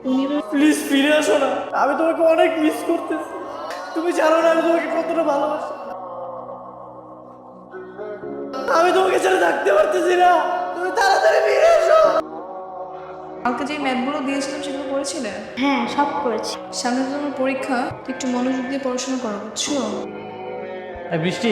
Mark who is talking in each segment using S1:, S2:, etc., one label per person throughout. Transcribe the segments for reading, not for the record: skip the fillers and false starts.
S1: Please ফিরে আসো না, আমি তোমাকে অনেক মিস করতেছি। তুমি জানো না আমি তোমাকে কতটা ভালোবাসি। আমি তোমাকে ছেড়ে থাকতে পারতেছি না, তুমি তাড়াতাড়ি ফিরে এসো।
S2: কালকে যে ম্যাথগুলো দিয়েছিলাম সেগুলো করেছিলে?
S3: হ্যাঁ, সব করেছি।
S2: সামনের জন্য পরীক্ষা, তুই একটু মনোযোগ দিয়ে পড়াশোনা করো, বুঝছো?
S1: বৃষ্টি,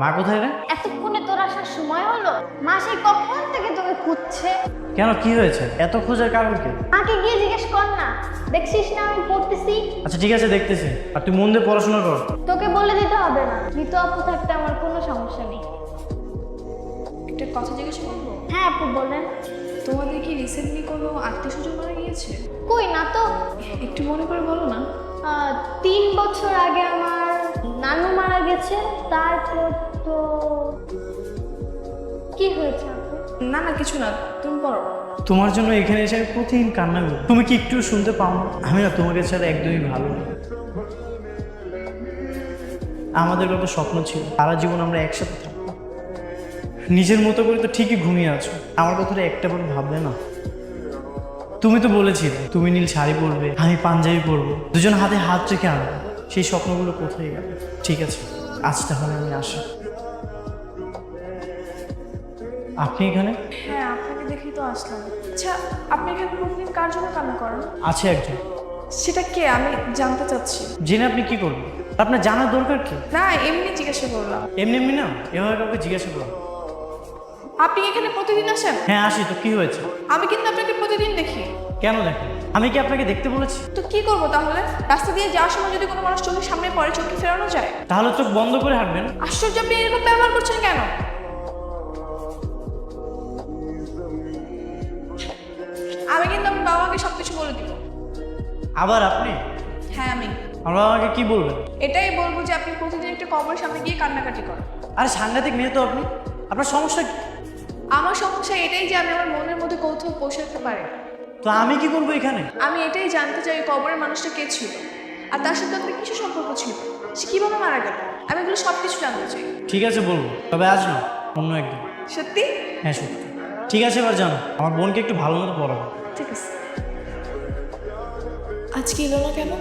S1: মা কোথায় রে?
S3: এতক্ষণে তোর আসার সময় হলো? মা সেই কখন থেকে তোকে খুঁজছে।
S1: কেন, কি হয়েছে? এত খোঁজার কারণ কি?
S3: মাকে গিয়ে জিজ্ঞেস কর না, দেখছিস না আমি পড়তেছি।
S1: আচ্ছা ঠিক আছে, দেখতেছি। আর তুই মন দিয়ে পড়াশোনা কর।
S3: তোকে বলে দিতে হবে না, নিতু আপু থাকতে আমার কোনো সমস্যা নেই।
S2: একটা কথা জিজ্ঞেস করবো?
S3: হ্যাঁ আপু বলেন।
S2: তোমাদের কি রিসেন্টলি কোনো আত্মীয় স্বজন মারা গিয়েছে?
S3: কই না তো।
S2: একটু মনে করে বলো না।
S3: 3 বছর আগে আমার নানু মারা গেছে। তারপর তো কি হয়েছে আপু?
S2: না না, কিছু না, তুমি পড়ো।
S1: তোমার জন্য এখানে এসে আমি প্রতিদিন কান্না করি, তুমি কি একটু শুনতে পাও না? আমি না তোমাকে ছাড়া একদমই ভালো না। আমাদের কত স্বপ্ন ছিল, সারা জীবন আমরা একসাথে থাকবো। নিজের মতো করে তো ঠিকই ঘুমিয়ে আছো, আমার কথাটা একটা বার ভাবলে না? তুমি তো বলেছিলে তুমি নীল শাড়ি পরবে, আমি পাঞ্জাবি পরবো, দুজন হাতে হাত রেখে আনবো। সেই স্বপ্নগুলো কোথায় গেল? ঠিক আছে, আজ তাহলে আমি আসি। আপনি এখানে?
S2: হ্যাঁ, আপনাকে দেখেই তো আসলাম। আচ্ছা, আপনি এখানে প্রতিদিন কার জন্য কান্না করেন?
S1: আছে একজন।
S2: সেটা কে, আমি জানতে চাচ্ছি।
S1: জেনে আপনি কি করবেন? আপনার জানার দরকার কি?
S2: না, এমনি জিজ্ঞাসা করলাম।
S1: এমনি এমনি না, এভাবে কাউকে জিজ্ঞাসা করুন।
S2: আপনি এখানে প্রতিদিন আসেন?
S1: হ্যাঁ আসি তো, কি হয়েছে?
S2: আমি কিন্তু আপনাকে প্রতিদিন দেখি।
S1: কেন দেখেন? আমি কি আপনাকে দেখতে বলেছি?
S2: তো কি করবো তাহলে? রাস্তা দিয়ে যাওয়ার সময় যদি কোনো মানুষ চোখের সামনে পড়ে, চোখে ফেরানো যায়?
S1: তাহলে চোখ বন্ধ করে হাঁটবেন।
S2: আশ্চর্য, আপনি এরকম ব্যবহার করছেন কেন? আমি কিন্তু আমার বাবাকে সবকিছু বলে দিব।
S1: আবার আপনি?
S2: হ্যাঁ আমি
S1: আমরা আমাকে কি বলবেন?
S2: এটাই বলবো যে আপনি প্রতিদিন একটা কবরের সামনে গিয়ে কান্নাকাটি করেন।
S1: আরে সাংঘাতিক মেয়ে তো আপনি, আপনার সমস্যা কি?
S2: আমার সমস্যা এটাই যে আমি আমার মনের মধ্যে কৌতূহল পোষাতে পারি না।
S1: তো আমি কি করবো এখানে?
S2: আমি এটাই জানতে চাই ওই কবরের মানুষটা কে ছিল, আর তার সাথে আপনার কিছু সম্পর্ক ছিল, সে কিভাবে মারা গেল। আমি এগুলো সব কিছু জানতে চাই।
S1: ঠিক আছে বলবো, তবে আজ না, অন্য একদিন।
S2: সত্যি?
S1: হ্যাঁ সত্যি। ঠিক আছে, এবার জানো আমার বোনকে একটু ভালো মতো পড়াবো।
S2: ঠিক আছে। আজকে এলো না কেন?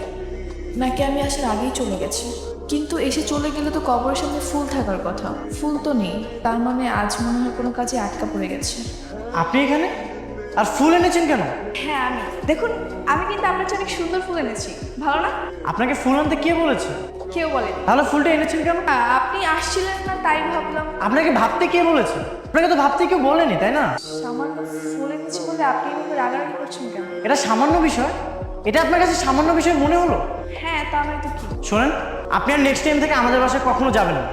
S2: নাকি আমি আসার আগেই চলে গেছি? কিন্তু এসে চলে গেলে তো কবরের সামনে ফুল থাকার কথা, ফুল তো নেই। তার মানে আজ মনে হয় কোনো কাজে আটকা পড়ে গেছে।
S1: আপনি এখানে? আর ফুল এনেছেন কেন?
S2: হ্যাঁ আমি, দেখুন আমি কিন্তু আপনার চেয়ে অনেক সুন্দর ফুল এনেছি, ভালো না?
S1: আপনাকে ফুল আনতে কে বলেছে?
S2: কেউ বলেনি।
S1: তাহলে ফুলটা এনেছেন কেন?
S2: আপনি আসছিলেন না তাই ভাবলাম।
S1: আপনাকে ভাবতে কে বলেছে? আপনাকে তো ভাবতে কেউ বলেনি, তাই না?
S2: সামান্য ফুল এনেছি বলে আপনি এভাবে রাগারাগি করছেন কেন?
S1: এটা সামান্য বিষয়? এটা আপনার কাছে সামান্য বিষয় মনে হলো?
S2: হ্যাঁ, তা নয় তো কি।
S1: শোনেন, আপনি আর নেক্সট টাইম থেকে আমাদের বাসায় কখনো যাবেন না।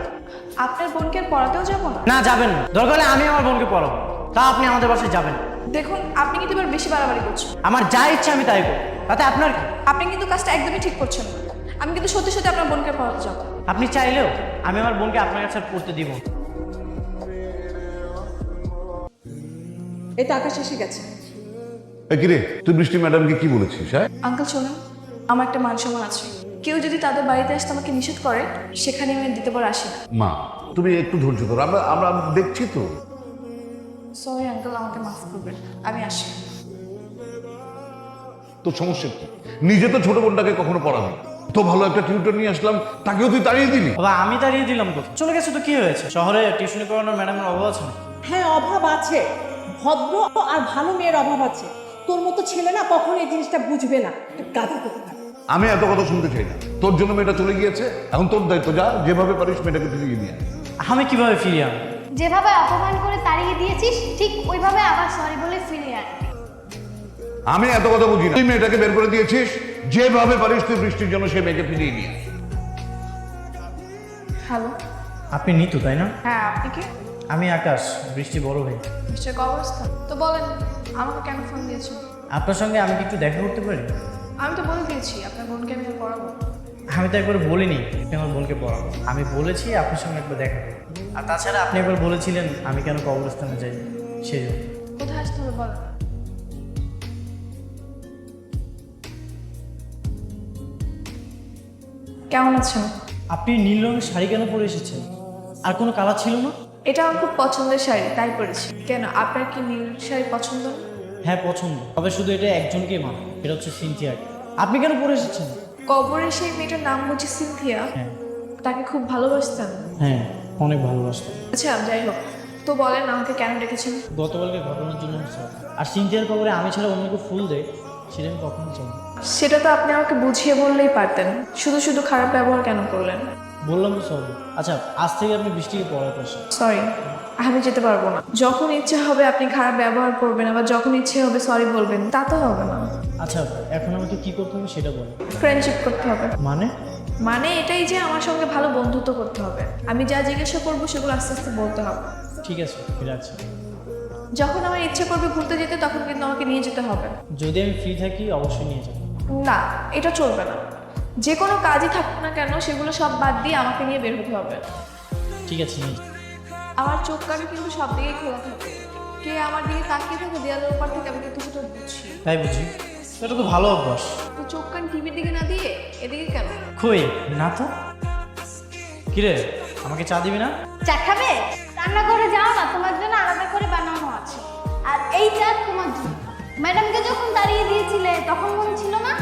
S2: আপনার বোনকে আর পড়াতেও যাবো না?
S1: না যাবেন না, দরকার হলে আমি আমার বোনকে পড়াবো, তা আপনি আমাদের বাসায় যাবেন না।
S2: দেখুন আপনি কিন্তু এবার বেশি বাড়াবাড়ি করছেন।
S1: আমার যা ইচ্ছা আমি তাই করব, তাতে আপনার কি?
S2: আপনি কিন্তু কাজটা একদমই ঠিক করছেন না। আমি কিন্তু সত্যি সত্যি আপনার বোনকে পড়াতে যাবো।
S1: আপনি চাইলেও আমি আমার বোনকে আপনার কাছে আর পড়তে দিব না।
S2: এই তো আকাশ এসে গেছে।
S4: কিরে, তুই বৃষ্টি ম্যাডামকে কি বলেছিস? হ্যাঁ,
S2: আঙ্কেল শোনেন, আমার একটা মান সম্মান আছে। কেউ যদি তাদের বাড়িতে আসতে আমাকে নিষেধ করে, সেখানে আমি দিতে পারে আসি না।
S4: মা তুমি একটু ধৈর্য ধরো, আমরা আমরা দেখছি তো।
S2: সরি আঙ্কেল, আমাকে মাফ করবেন, আমি আসি।
S4: তো সমস্যা কি? নিজে তো ছোট বোনটাকে কখনো পড়াবি, তো ভালো একটা টিউটর নিয়ে আসলাম, তাকেও তুই তাড়িয়ে দিলি।
S1: বাবা আমি দাঁড়িয়ে দিলাম তো, চলে গেছে তো কি হয়েছে? শহরে টিউশনি করানোর ম্যাডামের অভাব আছে না?
S5: হ্যাঁ অভাব আছে, ভদ্র আর ভালো মেয়ের অভাব আছে। তোর মতো ছেলে না কখনো এই জিনিসটা বুঝবে না, গাধা কোথাকার।
S4: আমি এত কথা শুনতে চাই না, তোর জন্য মেয়েটা চলে গিয়েছে, এখন তোর দায়িত্ব, যা যেভাবে পারিস মেয়েটাকে ফিরিয়ে নিয়ে আয়।
S1: আমি কিভাবে ফিরিয়ে আনবো?
S3: যেভাবে অপমান করে তাড়িয়ে দিয়েছিস, ঠিক ওইভাবে আবার সরি বলে ফিরিয়ে আন।
S4: আমি এত কথা বুঝি না, তুই মেয়েটাকে বের করে দিয়েছিস, যেভাবে পারিস তুই বৃষ্টির জন্য সে মেয়েকে ফিরিয়ে নিয়ে আয়।
S2: হ্যালো।
S1: আপনি নিতু তাই না?
S2: হ্যাঁ, আপনি কি?
S1: আমি আকাশ, বৃষ্টি বড় ভাই।
S2: মিস্টার কবরস্থান, তো বলেন আমাকে কেন ফোন দিয়েছেন?
S1: আপনার সঙ্গে আমি কি একটু দেখা করতে পারি?
S2: আমি তো বলে দিয়েছি আপনার বোনকে আমি আর পড়াবো।
S1: আমি তো একবার বলিনি আপনি আমার বোনকে পড়াবো, আমি বলেছি আপনার সঙ্গে একবার দেখা করবো। আর তাছাড়া আপনি একবার বলেছিলেন আমি কেন কবরস্থানে যাই, সেই জন্য।
S2: কোথায় আসতে হবে বলেন। কেমন আছেন?
S1: আপনি নীল রঙের শাড়ি কেন পরে এসেছেন? আর কোনো কালার ছিল না?
S2: এটা আমার খুব পছন্দের শাড়ি, তাই পরেছি। কেন, আপনার কি নীল শাড়ি পছন্দ না?
S1: হ্যাঁ পছন্দ, তবে শুধু এটা একজনকেই মানায়। এটা হচ্ছে সিনথিয়া। আপনি কেন পড়ে এসেছেন?
S2: কবরের সেই মেয়েটার নাম বুঝি সিনথিয়া?
S1: হ্যাঁ
S2: তাকে খুব ভালোবাসতেন?
S1: হ্যাঁ, অনেক ভালোবাসতাম।
S2: আচ্ছা যাই হোক, তো বলেন আমাকে কেন ডেকেছেন?
S1: গতকালকে ঘটনার জন্য আমি sorry। আর সিনথিয়ার কবরে আমি ছাড়া অন্য কেউ ফুল দেয় সেটা আমি কখনো চাই না।
S2: সেটা তো আপনি আমাকে বুঝিয়ে বললেই পারতেন, শুধু শুধু খারাপ ব্যবহার কেন করলেন?
S1: বললাম তো সরি। আচ্ছা আজ থেকে আপনি বৃষ্টিকে পড়াতে আসেন।
S2: সরি, আমি যেতে পারবো না। যখন ইচ্ছে হবে আপনি খারাপ ব্যবহার করবেন, আবার যখন ইচ্ছে হবে সরি বলবেন, তা তো হবে না।
S1: আচ্ছা এখন আমাকে কি করতে হবে সেটা বলেন।
S2: ফ্রেন্ডশিপ করতে হবে।
S1: মানে?
S2: মানে এটাই যে আমার সঙ্গে ভালো বন্ধুত্ব করতে হবে। আমি যা জিজ্ঞাসা করবো সেগুলো আস্তে আস্তে বলতে হবে।
S1: ঠিক আছে রাখছি।
S2: যখন আমার ইচ্ছে করবে ঘুরতে যেতে, তখন কিন্তু আমাকে নিয়ে যেতে হবে।
S1: যদি আমি ফ্রি থাকি অবশ্যই নিয়ে যাবো।
S2: না, এটা চলবে না। যে কোনো কাজই থাকুক না কেন সেগুলো সব বাদ দিয়ে আমাকে নিয়ে বের হতে হবে।
S1: ঠিক আছে নিয়ে যাবো।
S2: আমার চোখ কানে কিন্তু সব দিকেই খোলা থাকে। কে আমার দিকে তাকিয়ে থাকে দেয়ালের উপর থেকে আমি কিন্তু সেটা বুঝি।
S1: তাই বুঝি, এটা তো ভালো অভ্যাস।
S2: তো চোখ কান টিভির দিকে না দিয়ে এদিকে কেন?
S1: কই না তো। কিরে আমাকে চা দিবি না?
S3: চা খাবে? রান্নাঘরে যাও না, তোমার জন্য আলাদা করে বানানো আছে। আর এই চা তোমার জন্য। ম্যাডামকে যখন দাঁড়িয়ে দিয়েছিলে তখন মনে ছিল না?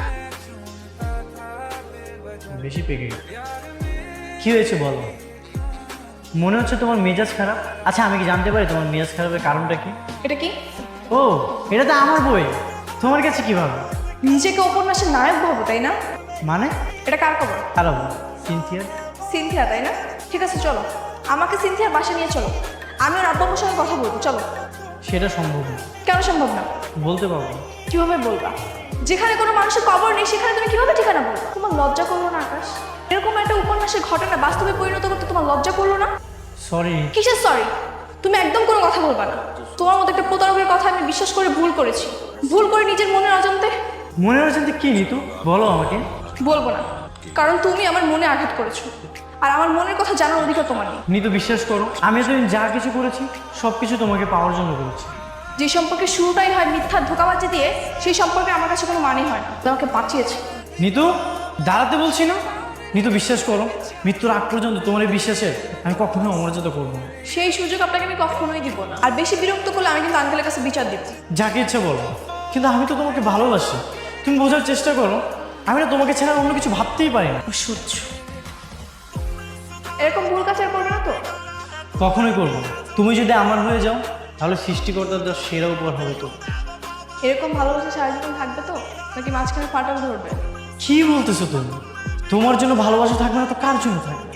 S1: বেশি পেকে গেল। কি হয়েছে বলো? মনে হচ্ছে তোমার মেজাজ খারাপ। আচ্ছা আমি কি জানতে পারি তোমার মেজাজ খারাপের কারণটা কি?
S2: এটা কি?
S1: ও এটা তো আমার বই, তোমার কাছে কিভাবে?
S2: নিজেকে উপন্যাসের নায়ক ভাবো তাই না?
S1: মানে?
S2: এটা কার খবর?
S1: খারাপ সিনথিয়ার।
S2: সিনথিয়া তাই না? ঠিক আছে চলো, আমাকে সিনথিয়ার বাসা নিয়ে চলো। আমি ওর আব্বুর সঙ্গে কথা বলবো, চলো।
S1: সেটা সম্ভব না।
S2: কেন সম্ভব না?
S1: বলতে পারবো না।
S2: কিভাবে বলবা? যেখানে কোনো মানুষের কবর নেই সেখানে তুমি কিভাবে ঠিকানা বলবা? তোমার লজ্জা করলো না আকাশ? এরকম একটা উপন্যাসের ঘটনা বাস্তবে পরিণত করতে তোমার লজ্জা করলো না?
S1: সরি।
S2: কিসের সরি? তুমি একদম কোনো কথা বলবা না। তোমার মতো একটা প্রতারকের কথা আমি বিশ্বাস করে ভুল করেছি। ভুল করে নিজের মনের অজান্তে।
S1: মনে হচ্ছে কি নিতু বলো আমাকে।
S2: বলবো না, কারণ তুমি আমার মনে আঘাত করেছো। আর আমার মনের কথা জানার অধিকার তোমার নেই।
S1: নিতু বিশ্বাস করো, আমি এতদিন যা কিছু করেছি সব কিছু তোমাকে পাওয়ার জন্য করেছি।
S2: যে সম্পর্কে শুরুটাই হয় মিথ্যার ধোঁকাবাজি দিয়ে, সেই সম্পর্কে আমার কাছে কোনো মানেই হয় না। তোমাকে বাঁচিয়েছে।
S1: নিতু দাঁড়াতে বলছি না। নিতু বিশ্বাস করো, মৃত্যুর আগ পর্যন্ত তোমার এই বিশ্বাসে আমি কখনো অমর্যাদা করবো না।
S2: সেই সুযোগ আপনাকে আমি কখনোই দিব না। আর বেশি বিরক্ত করলে আমি কিন্তু আঙ্কেলের কাছে বিচার দিব।
S1: যাকে ইচ্ছে বলো, কিন্তু আমি তো তোমাকে ভালোবাসি। তুমি বোঝার চেষ্টা করো, আমি না তোমাকে ছাড়া অন্য কিছু ভাবতেই পারি না।
S2: সহ্য। এরকম ভুল কাজ আর করবে না তো?
S1: কখনোই করবো না। তুমি যদি আমার হয়ে যাও তাহলে সৃষ্টিকর্তার দেওয়া সেরা উপহার হবে তো।
S2: এরকম ভালোবাসা সারা জীবন থাকবে তো, নাকি মাঝখানে ফাটল ধরবে?
S1: কি বলতেছো তুমি? তোমার জন্য ভালোবাসা থাকবে না তো কার জন্য থাকবে?